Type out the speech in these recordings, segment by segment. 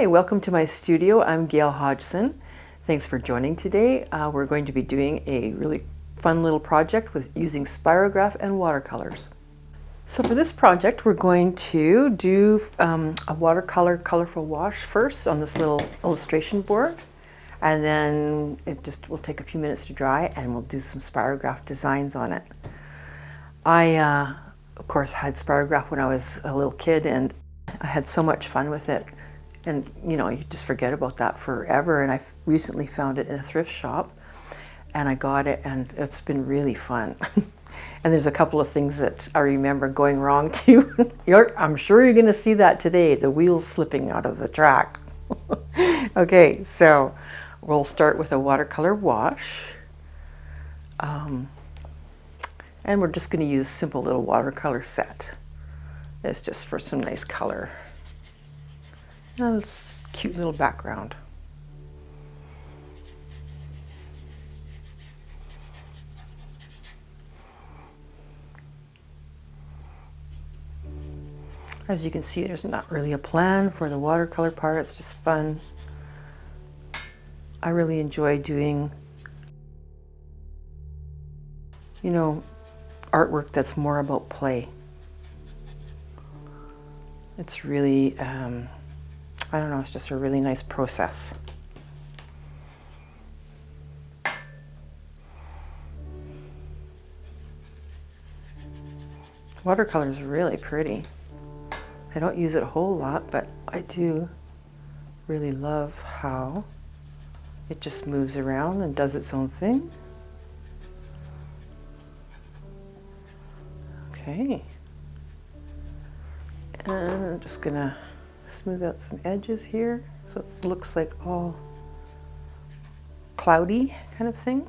Hi, welcome to my studio. I'm Gail Hodgson. Thanks for joining today. We're going to be doing a really fun little project with using Spirograph and watercolors. So for this project, we're going to do a watercolor colorful wash first on this little illustration board, and then it just will take a few minutes to dry, and we'll do some Spirograph designs on it. I, of course, had Spirograph when I was a little kid, and I had so much fun with it. And you know, you just forget about that forever. And I recently found it in a thrift shop, and I got it, and it's been really fun. And there's a couple of things that I remember going wrong too. I'm sure you're going to see that today, the wheels slipping out of the track. Okay, so we'll start with a watercolor wash. And we're just going to use simple little watercolor set. It's just for some nice color. And it's a cute little background. As you can see, there's not really a plan for the watercolor part. It's just fun. I really enjoy doing, you know, artwork that's more about play. It's really, I don't know, it's just a really nice process. Watercolor is really pretty. I don't use it a whole lot, but I do really love how it just moves around and does its own thing. Okay. And I'm just gonna smooth out some edges here so it looks like all cloudy kind of thing.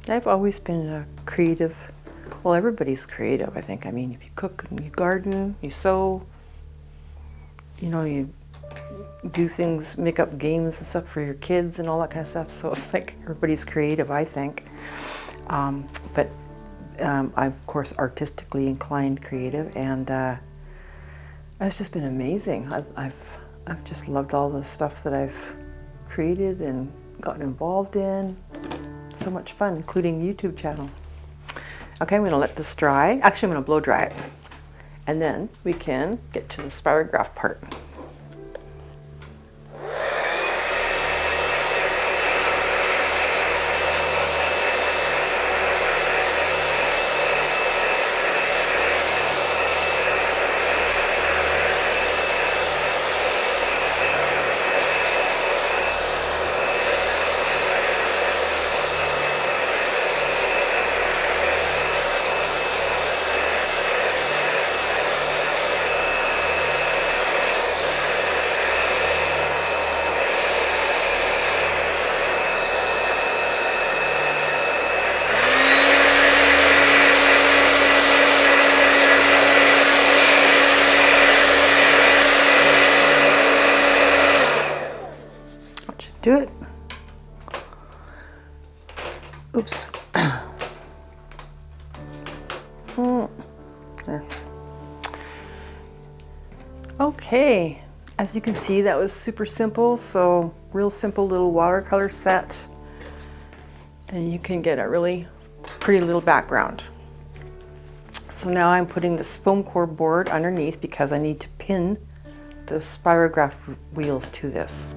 I've always been a creative, well, everybody's creative, I think. I mean, if you cook and you garden, you sew, you know, you do things, make up games and stuff for your kids and all that kind of stuff. So it's like everybody's creative, I think. But I'm, of course, artistically inclined creative, and it's just been amazing. I've just loved all the stuff that I've created and gotten involved in. So much fun, including YouTube channel. Okay, I'm going to let this dry. Actually, I'm going to blow dry it, and then we can get to the Spirograph part. Do it. Oops. There. Okay, as you can see, that was super simple. So real simple little watercolor set, and you can get a really pretty little background. So now I'm putting this foam core board underneath because I need to pin the Spirograph wheels to this.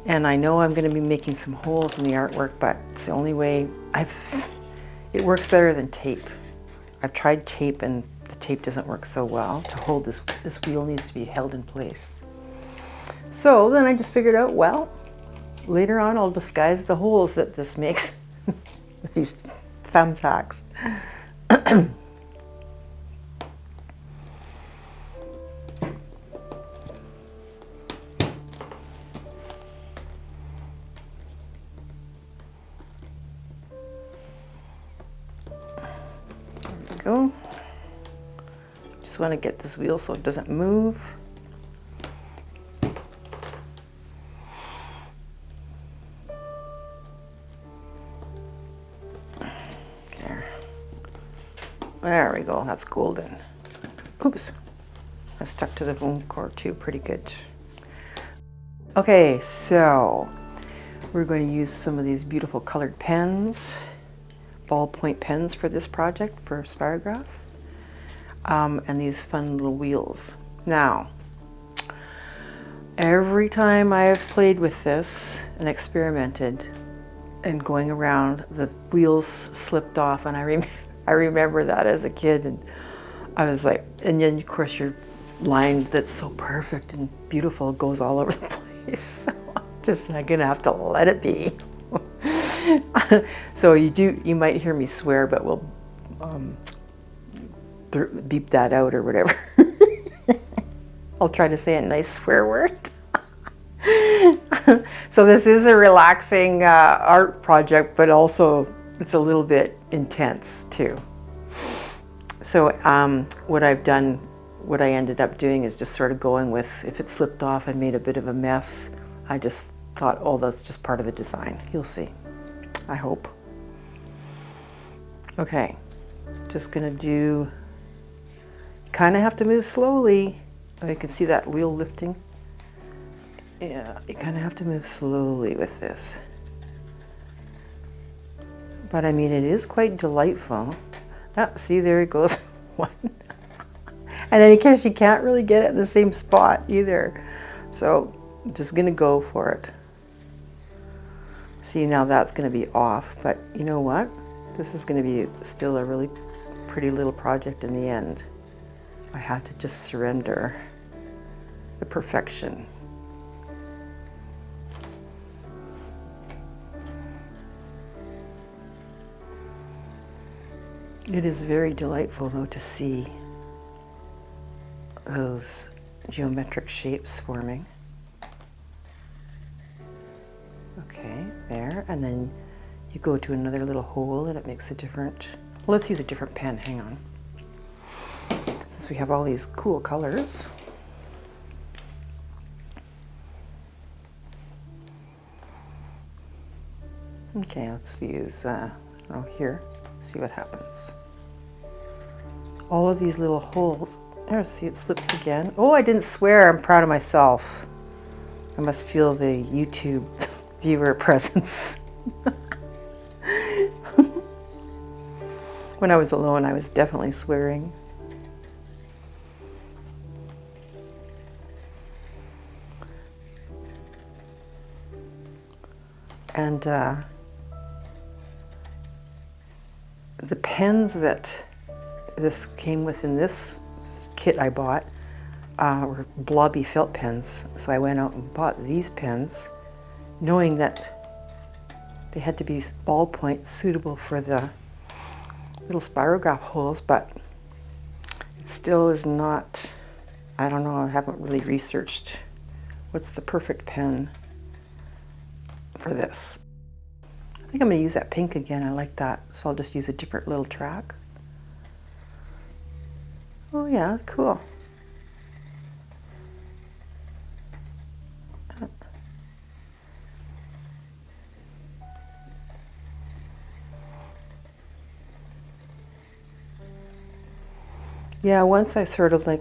And I know I'm going to be making some holes in the artwork, but it's the only way it works better than tape. I've tried tape, and the tape doesn't work so well to hold this. This wheel needs to be held in place. So then I just figured out, well, later on I'll disguise the holes that this makes with these thumbtacks. Go. Just want to get this wheel so it doesn't move. There we go, that's golden. Oops, I stuck to the foam core too, pretty good. Okay, so we're going to use some of these beautiful colored pens, ballpoint pens for this project, for Spirograph, and these fun little wheels. Now, every time I've played with this and experimented and going around, the wheels slipped off, and I remember that as a kid, and I was like, and then of course your line that's so perfect and beautiful goes all over the place. So I'm just not gonna have to let it be. So you might hear me swear, but we'll beep that out or whatever. I'll try to say a nice swear word. So this is a relaxing art project, but also it's a little bit intense too. So what I ended up doing is just sort of going with, if it slipped off and made a bit of a mess, I just thought, oh, that's just part of the design. You'll see, I hope. Okay, just gonna do, kind of have to move slowly. Oh, you can see that wheel lifting. Yeah, you kind of have to move slowly with this. But I mean, it is quite delightful. Ah, see, there it goes. One. And then of course you can't really get it in the same spot either. So I'm just gonna go for it. See, now that's gonna be off, but you know what? This is gonna be still a really pretty little project in the end. I had to just surrender the perfection. It is very delightful though to see those geometric shapes forming. Okay, there, and then you go to another little hole and it makes a different, well, let's use a different pen, hang on. Since we have all these cool colors. Okay, let's use, here, see what happens. All of these little holes, there, see it slips again. Oh, I didn't swear, I'm proud of myself. I must feel the YouTube viewer presence. When I was alone, I was definitely swearing. And the pens that this came with in this kit I bought were blobby felt pens. So I went out and bought these pens, knowing that they had to be ballpoint suitable for the little spirograph holes, but it still is not, I don't know, I haven't really researched what's the perfect pen for this. I think I'm going to use that pink again, I like that, so I'll just use a different little track. Oh yeah, cool. Yeah, once I sort of like,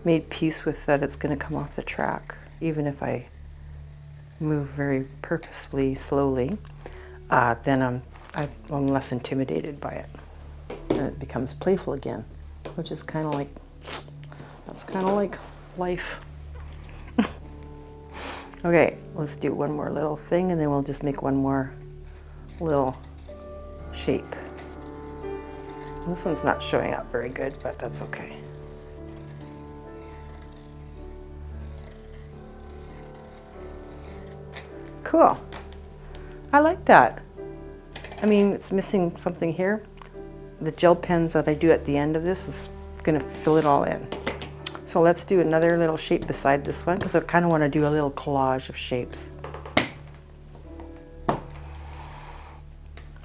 made peace with that it's going to come off the track, even if I move very purposefully, slowly, then I'm less intimidated by it. And it becomes playful again, which is kind of like, that's kind of like life. Okay, let's do one more little thing and then we'll just make one more little shape. This one's not showing up very good, but that's okay. Cool. I like that. I mean, it's missing something here. The gel pens that I do at the end of this is going to fill it all in. So let's do another little shape beside this one, because I kind of want to do a little collage of shapes.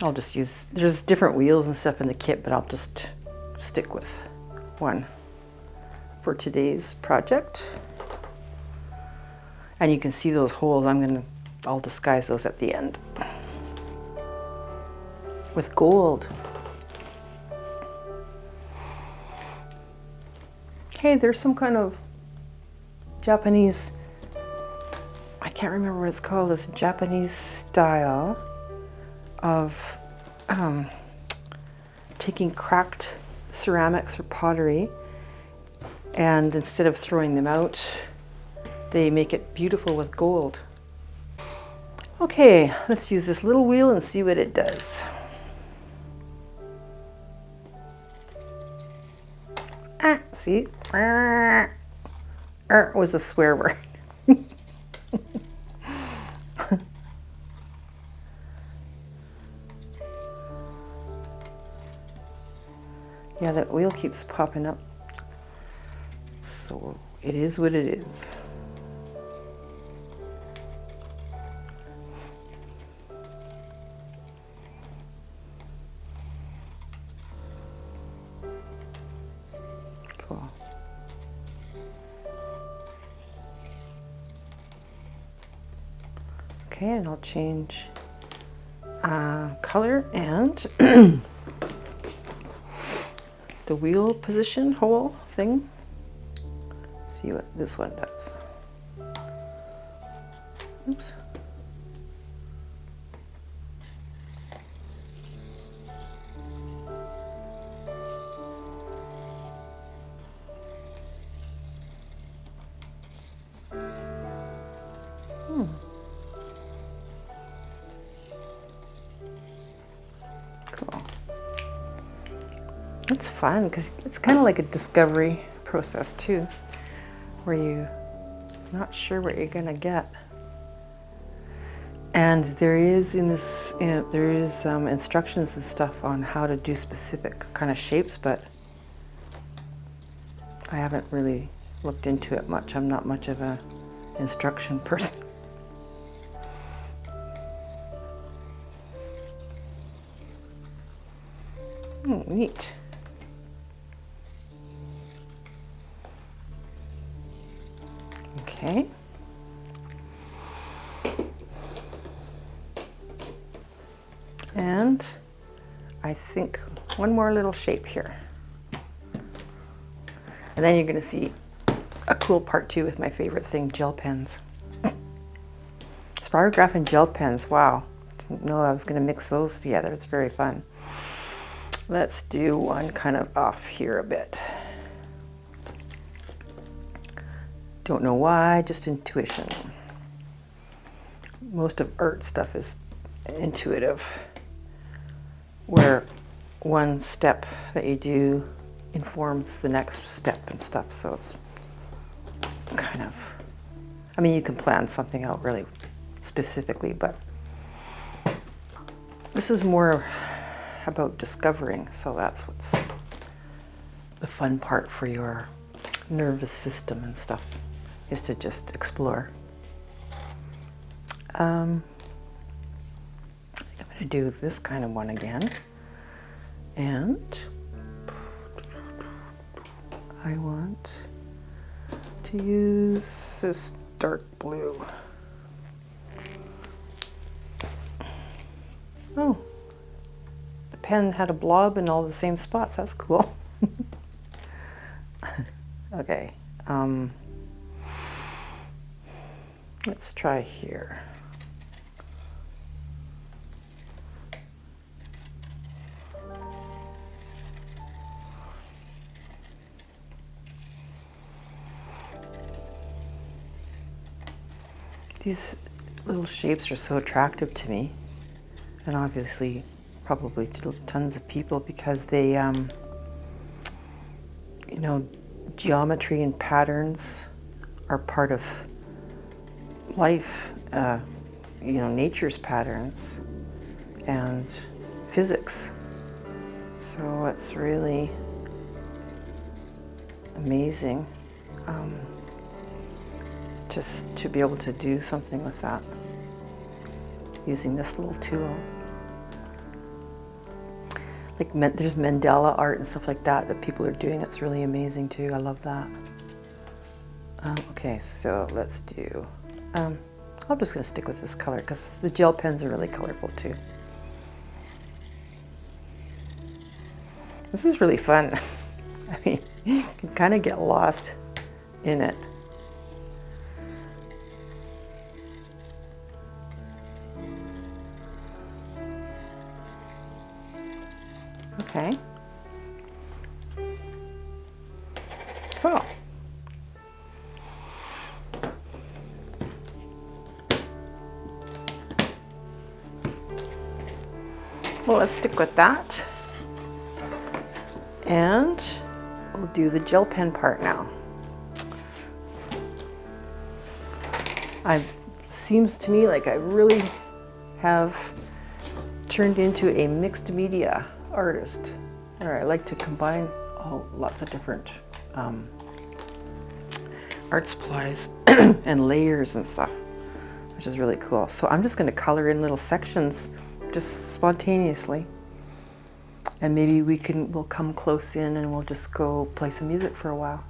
I'll just use, there's different wheels and stuff in the kit, but I'll just stick with one for today's project. And you can see those holes, I'll disguise those at the end with gold. hey, there's some kind of Japanese, I can't remember what it's called, this Japanese style of taking cracked ceramics or pottery, and instead of throwing them out, they make it beautiful with gold. Okay, let's use this little wheel and see what it does. See? Was a swear word. Yeah, that wheel keeps popping up. So it is what it is. Cool. Okay, and I'll change color and the wheel position, hole thing. See what this one does. Oops. Cool. It's fun because it's kind of like a discovery process too, where you're not sure what you're gonna get. And there is instructions and stuff on how to do specific kind of shapes, but I haven't really looked into it much. I'm not much of a instruction person. Neat. Okay. And I think one more little shape here. And then you're going to see a cool part too with my favorite thing, gel pens. Spirograph and gel pens, wow. Didn't know I was going to mix those together. It's very fun. Let's do one kind of off here a bit. Don't know why, just intuition. Most of art stuff is intuitive, where one step that you do informs the next step and stuff. So it's kind of, I mean, you can plan something out really specifically, but this is more about discovering. So that's what's the fun part for your nervous system and stuff, is to just explore. I'm going to do this kind of one again, and I want to use this dark blue. Oh, the pen had a blob in all the same spots. That's cool. Okay, let's try here. These little shapes are so attractive to me, and obviously probably to tons of people, because they, you know, geometry and patterns are part of life, you know, nature's patterns and physics. So it's really amazing just to be able to do something with that using this little tool. Like there's mandala art and stuff like that that people are doing. It's really amazing too. I love that. Okay, so let's do, I'm just going to stick with this color because the gel pens are really colorful too. This is really fun. I mean, You can kind of get lost in it. Okay. Cool. Well, let's stick with that. And we'll do the gel pen part now. Seems to me like I really have turned into a mixed media artist. Or I like to combine lots of different art supplies and layers and stuff, which is really cool. So I'm just going to color in little sections just spontaneously, and maybe we'll come close in and we'll just go play some music for a while.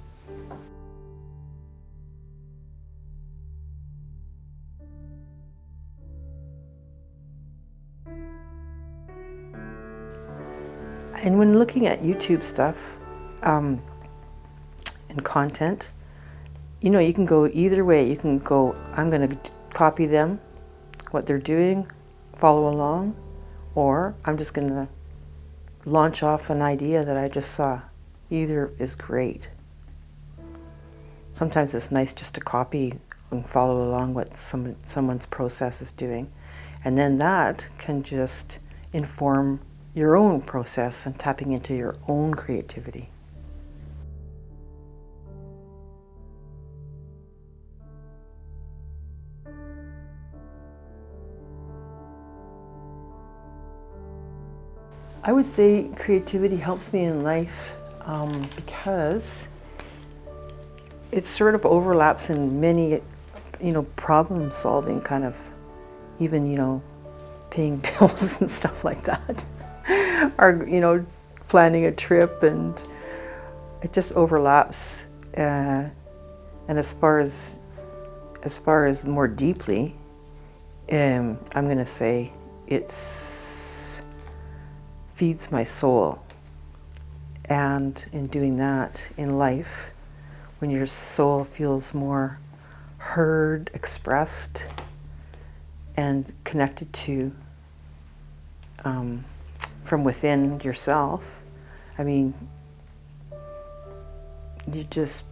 And when looking at YouTube stuff and content, you know, you can go either way. You can go, I'm going to copy them, what they're doing, follow along, or I'm just going to launch off an idea that I just saw. Either is great. Sometimes it's nice just to copy and follow along what someone's process is doing. And then that can just inform your own process and tapping into your own creativity. I would say creativity helps me in life because it sort of overlaps in many, problem solving kind of, even, paying bills and stuff like that. Or, planning a trip, and it just overlaps. And as far as more deeply, I'm going to say it's feeds my soul. And in doing that in life, when your soul feels more heard, expressed, and connected to from within yourself, I mean, you're just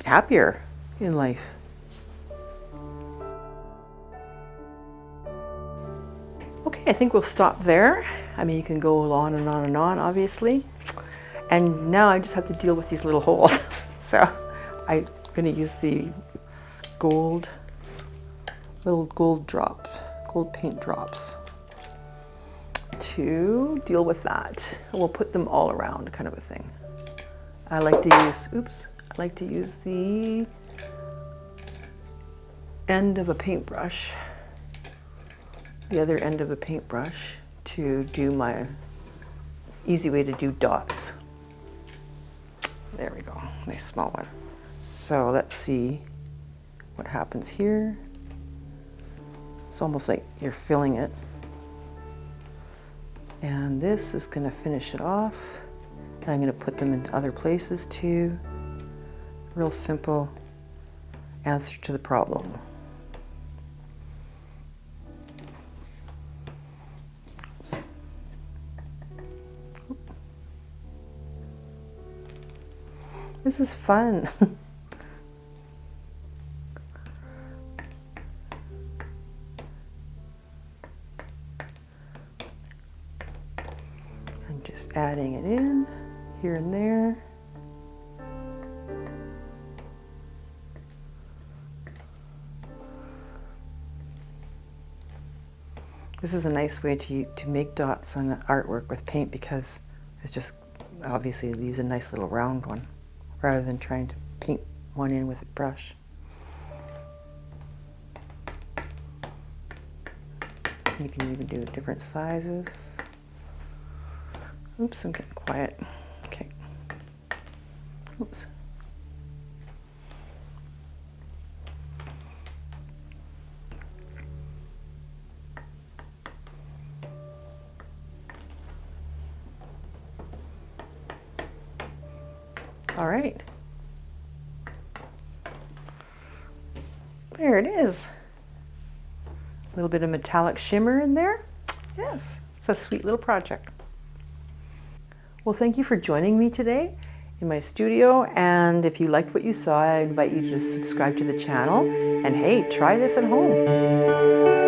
happier in life. Okay, I think we'll stop there. I mean, you can go on and on and on, obviously. And now I just have to deal with these little holes. So I'm going to use the little gold paint drops to deal with that. And we'll put them all around, kind of a thing. I like to use the end of a paintbrush, the other end of a paintbrush, to do my easy way to do dots. There we go, nice small one. So let's see what happens here. It's almost like you're filling it. And this is going to finish it off. And I'm going to put them in other places too. Real simple answer to the problem. This is fun. I'm just adding it in here and there. This is a nice way to make dots on the artwork with paint, because it's just obviously leaves a nice little round one, rather than trying to paint one in with a brush. You can even do different sizes. Oops, I'm getting quiet. Okay. Oops. All right. There it is. A little bit of metallic shimmer in there. Yes, it's a sweet little project. Well, thank you for joining me today in my studio, and if you liked what you saw, I invite you to subscribe to the channel, and hey, try this at home.